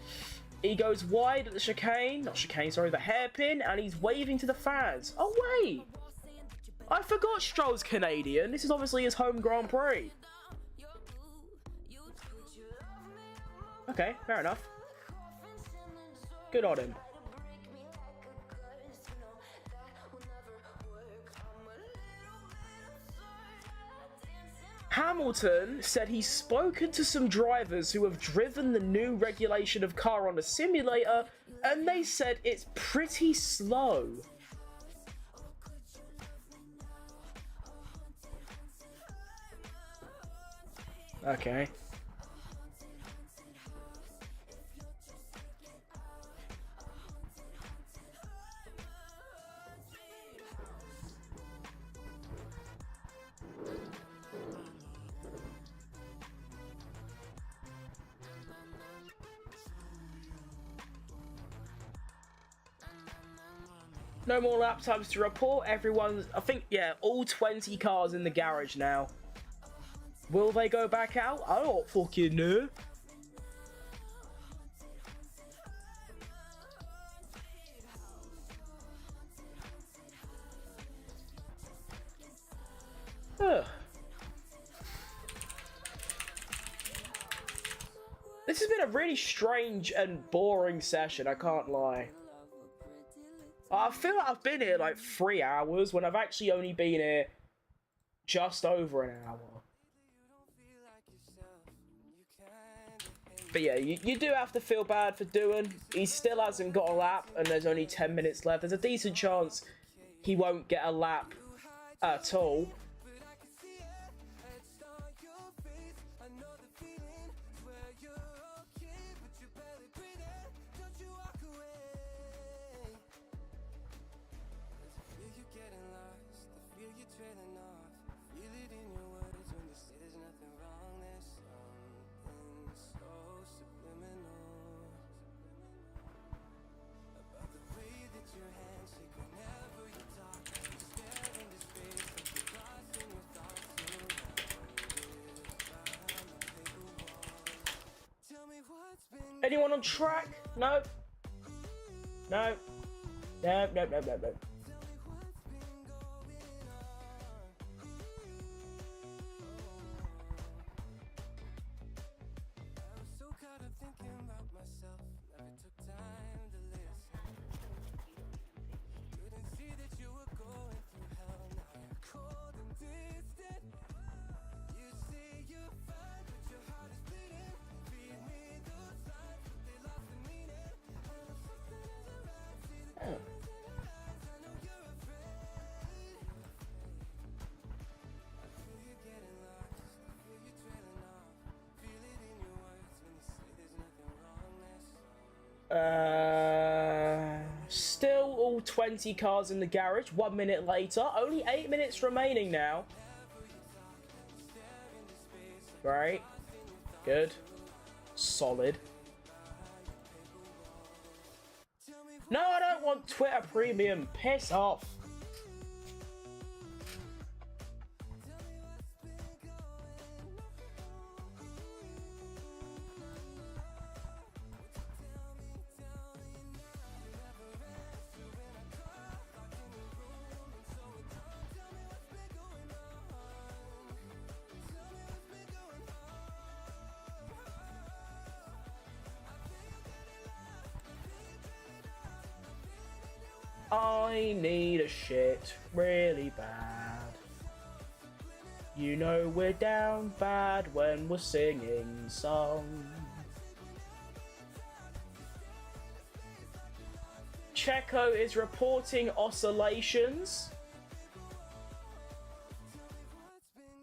He goes wide at the chicane, not chicane, sorry, the hairpin, and he's waving to the fans. Oh wait, I forgot Stroll's Canadian. This is obviously his home Grand Prix. Okay, fair enough. Good on him. Hamilton said he's spoken to some drivers who have driven the new regulation of car on a simulator, and they said it's pretty slow. Okay. No more lap times to report. Everyone's, I think, yeah, all 20 cars in the garage now. Will they go back out? I don't fucking know. Ugh. This has been a really strange and boring session, I can't lie. I feel like I've been here like 3 hours when I've actually only been here just over an hour. But yeah, you do have to feel bad for Doohan. He still hasn't got a lap and there's only 10 minutes left. There's a decent chance he won't get a lap at all. Anyone on track? No. No. No, no, no, no, no. Still all 20 cars in the garage. 1 minute later. Only 8 minutes remaining now. Right. Good. Solid. No, I don't want Twitter Premium. Piss off. I need a shit really bad. You know we're down bad when we're singing songs. Checo is reporting oscillations.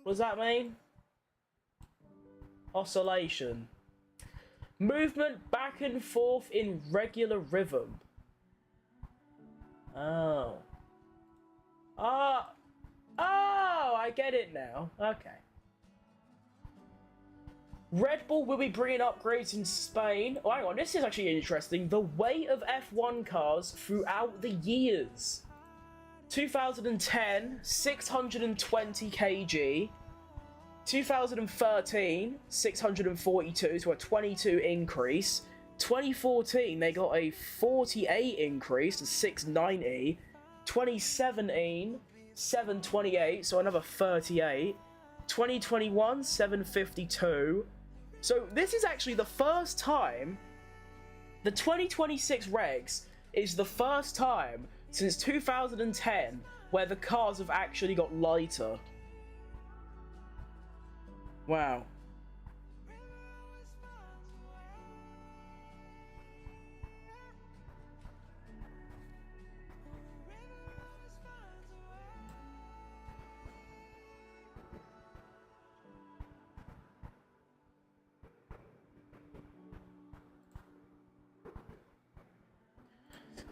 What does that mean? Oscillation. Movement back and forth in regular rhythm. Oh. Oh, I get it now. Okay. Red Bull will be bringing upgrades in Spain. Oh, hang on, this is actually interesting. The weight of F1 cars throughout the years. 2010, 620 kg. 2013, 642, so a 22 increase. 2014, they got a 48 increase to 690. 2017, 728, so another 38. 2021, 752. So this is actually the first time, the 2026 regs is the first time since 2010 where the cars have actually got lighter. Wow.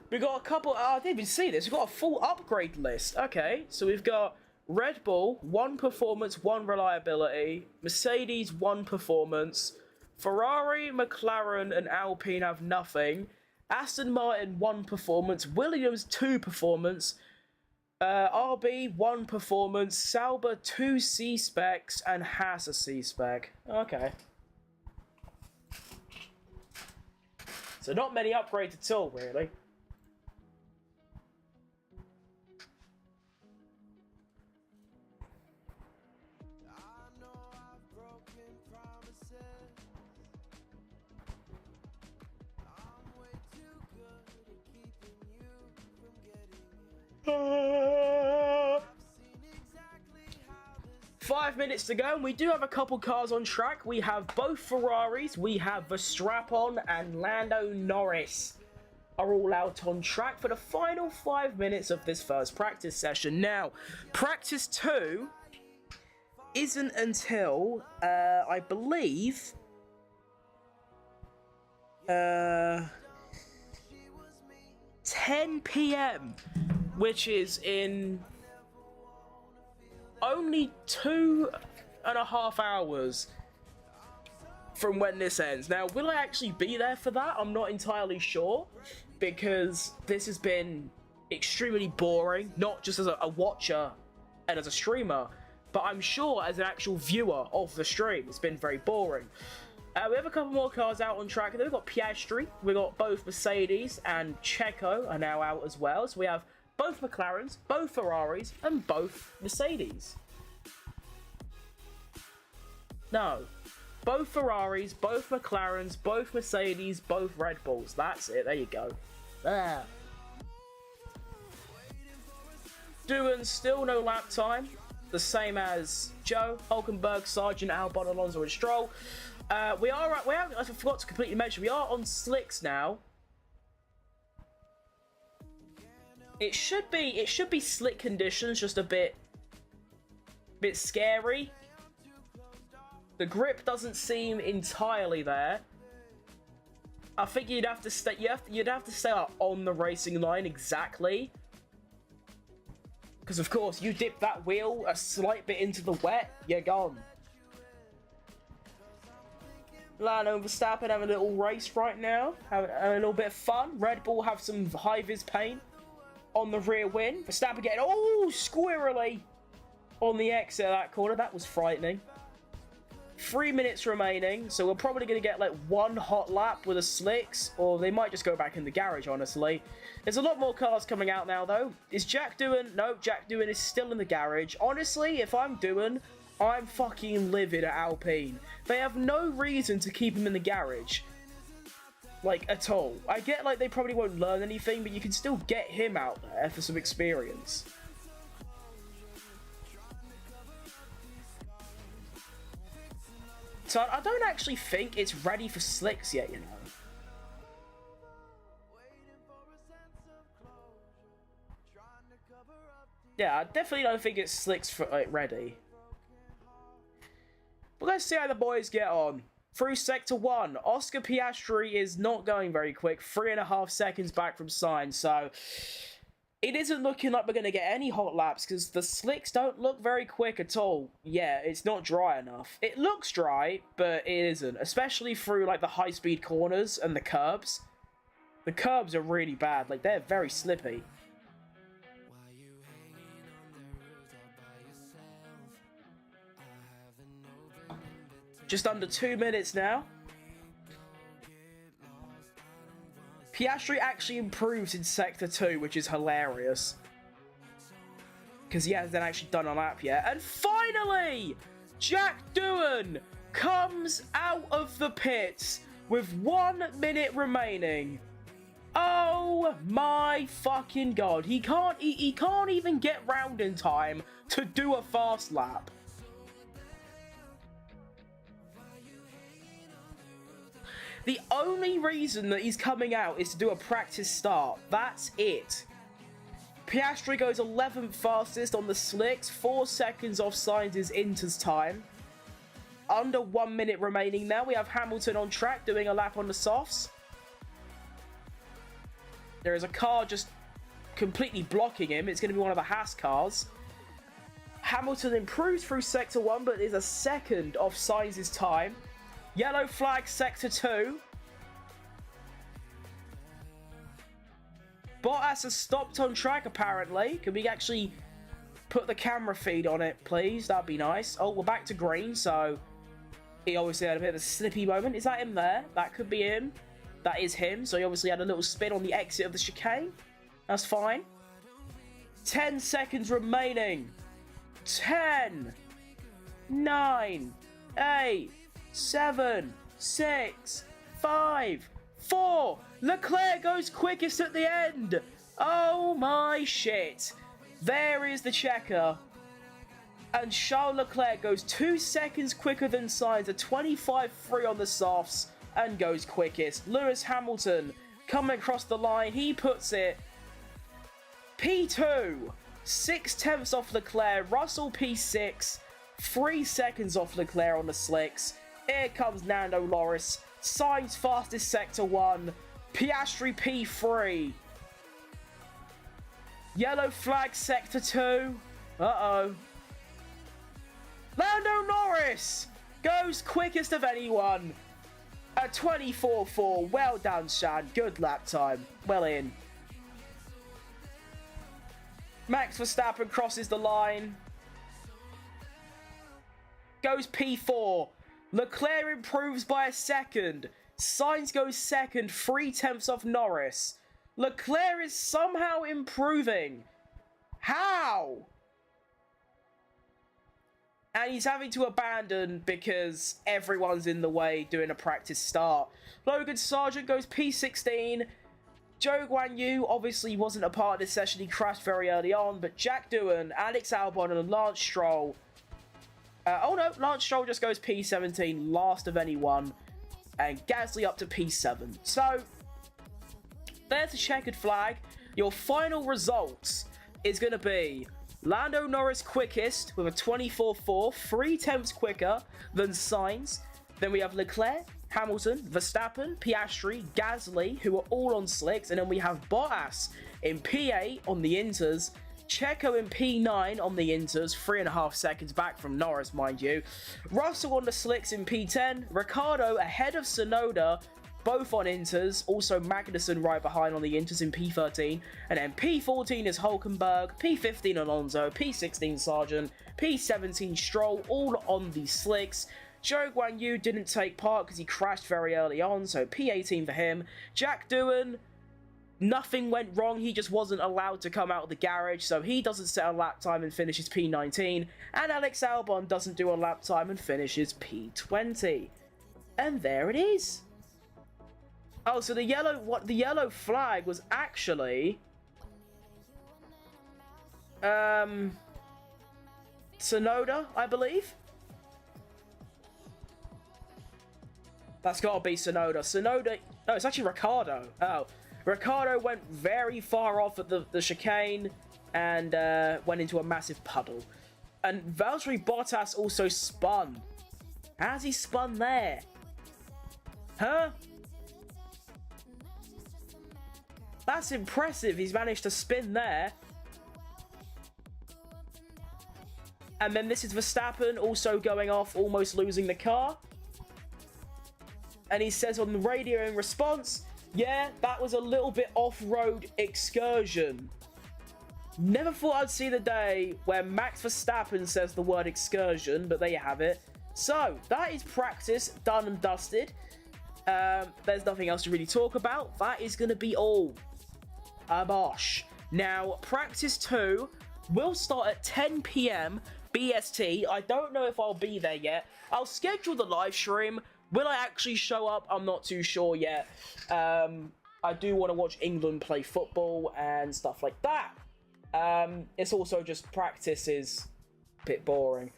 We got a couple. I didn't even see this. We've got a full upgrade list. Okay, so we've got Red Bull, 1 performance, 1 reliability. Mercedes, 1 performance. Ferrari, McLaren, and Alpine have nothing. Aston Martin, 1 performance. Williams, 2 performance. RB, 1 performance. Sauber, 2 C specs, and Haas a C spec. Okay. So not many upgrades at all, really. Five minutes to go, and we do have a couple cars on track. We have both Ferraris. We have Verstappen and Lando Norris are all out on track for the final 5 minutes of this first practice session. Now, practice 2 isn't until, I believe, 10 p.m, which is in only 2.5 hours from when this ends. Now, will I actually be there for that? I'm not entirely sure, because this has been extremely boring, not just as a watcher and as a streamer, but I'm sure as an actual viewer of the stream, it's been very boring. We have a couple more cars out on track. Then we've got Piastri, we've got both Mercedes, and Checo are now out as well. So we have both McLarens, both Ferraris, and both Mercedes. No. Both Ferraris, both McLarens, both Mercedes, both Red Bulls. That's it. There you go. There. Doing still no lap time. The same as Joe, Hulkenberg, Sargent, Albon, Alonso, and Stroll. I forgot to completely mention, we are on slicks now. It should be slick conditions, just a bit scary. The grip doesn't seem entirely there. I think you'd have to stay. You'd have to stay on the racing line exactly. Because of course, you dip that wheel a slight bit into the wet, you're gone. Lando and Verstappen having a little race right now, having a little bit of fun. Red Bull have some high-vis paint on the rear wing. Verstappen getting squirrely on the exit of that corner. That was frightening. 3 minutes remaining, so we're probably going to get like one hot lap with the slicks, or they might just go back in the garage, honestly. There's a lot more cars coming out now, though. Is Jack Doohan? No, Jack Doohan is still in the garage. Honestly, if I'm Doohan, I'm fucking livid at Alpine. They have no reason to keep him in the garage. Like, at all. I get, like, they probably won't learn anything, but you can still get him out there for some experience. So I don't actually think it's ready for slicks yet, you know. Yeah, I definitely don't think it's slicks for, like, ready. But let's see how the boys get on. Through Sector 1, Oscar Piastri is not going very quick. 3.5 seconds back from Sainz, so it isn't looking like we're going to get any hot laps because the slicks don't look very quick at all. Yeah, it's not dry enough. It looks dry, but it isn't, especially through like the high-speed corners and the curbs. The curbs are really bad, like they're very slippy. Just under 2 minutes now. Piastri actually improves in Sector 2, which is hilarious. Because he hasn't actually done a lap yet. And finally, Jack Doohan comes out of the pits with 1 minute remaining. Oh my fucking god. He can't even get round in time to do a fast lap. The only reason that he's coming out is to do a practice start. That's it. Piastri goes 11th fastest on the slicks, 4 seconds off Sainz's Inter's time. Under 1 minute remaining now. We have Hamilton on track doing a lap on the softs. There is a car just completely blocking him. It's going to be one of the Haas cars. Hamilton improves through Sector 1, but is a second off Sainz's time. Yellow flag, Sector 2. Bottas has stopped on track, apparently. Can we actually put the camera feed on it, please? That'd be nice. Oh, we're back to green, so he obviously had a bit of a slippy moment. Is that him there? That could be him. That is him. So he obviously had a little spin on the exit of the chicane. That's fine. 10 seconds remaining. 10, 9, 8, 7, 6, 5, 4. Leclerc goes quickest at the end. Oh my shit. There is the checker. And Charles Leclerc goes 2 seconds quicker than Sainz, a 25.3 on the softs, and goes quickest. Lewis Hamilton coming across the line. He puts it P2. 6/10 off Leclerc. Russell P6. 3 seconds off Leclerc on the slicks. Here comes Lando Norris. Sainz fastest Sector 1. Piastri P3. Yellow flag Sector 2. Uh-oh. Lando Norris goes quickest of anyone. A 24.4. Well done, Shan. Good lap time. Well in. Max Verstappen crosses the line. Goes P4. Leclerc improves by a second. Sainz goes second, 3/10 off Norris. Leclerc is somehow improving. How? And he's having to abandon because everyone's in the way doing a practice start. Logan Sargent goes P16. Zhou Guanyu obviously wasn't a part of this session. He crashed very early on. But Jack Doohan, Alex Albon and Lance Stroll. Oh no, Lance Stroll just goes P17, last of anyone. And Gasly up to P7. So, there's a checkered flag. Your final results is going to be Lando Norris quickest with a 24.4, 3/10 quicker than Sainz. Then we have Leclerc, Hamilton, Verstappen, Piastri, Gasly, who are all on slicks, and then we have Bottas in P8 on the Inters, Checo in P9 on the Inters, 3.5 seconds back from Norris, mind you. Russell on the slicks in P10, Ricciardo ahead of Tsunoda, both on Inters, also Magnussen right behind on the Inters in P13, and then P14 is Hulkenberg, P15 Alonso, P16 Sargent, P17 Stroll, all on the slicks. Zhou Guanyu didn't take part because he crashed very early on, so P18 for him. Jack Doohan, nothing went wrong, he just wasn't allowed to come out of the garage, so he doesn't set a lap time and finishes P19, and Alex Albon doesn't do a lap time and finishes P20. And there it is. Oh, so the yellow flag was actually Tsunoda, I believe. That's got to be Tsunoda. No, it's actually Ricciardo. Oh, Ricciardo went very far off at the chicane and went into a massive puddle. And Valtteri Bottas also spun. How's he spun there? Huh? That's impressive. He's managed to spin there. And then this is Verstappen also going off, almost losing the car. And he says on the radio in response, yeah, that was a little bit off-road excursion. Never thought I'd see the day where Max Verstappen says the word excursion, but there you have it. So, that is practice done and dusted. There's nothing else to really talk about. That is going to be all. Bosh. Now, practice 2 will start at 10 PM BST. I don't know if I'll be there yet. I'll schedule the live stream. Will I actually show up? I'm not too sure yet. I do want to watch England play football and stuff like that. It's also just practice is a bit boring.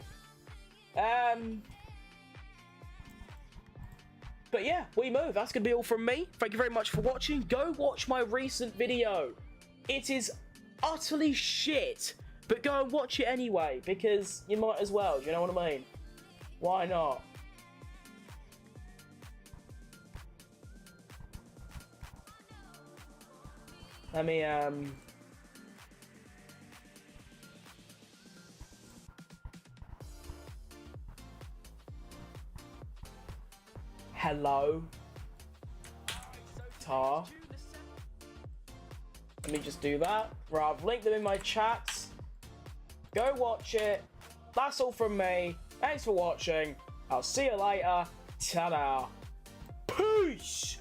But yeah, we move. That's going to be all from me. Thank you very much for watching. Go watch my recent video. It is utterly shit, but go and watch it anyway, because you might as well. Do you know what I mean? Why not? Let me, hello. Tar. Let me just do that. Right, I've linked them in my chats. Go watch it. That's all from me. Thanks for watching. I'll see you later. Ta-da. Peace!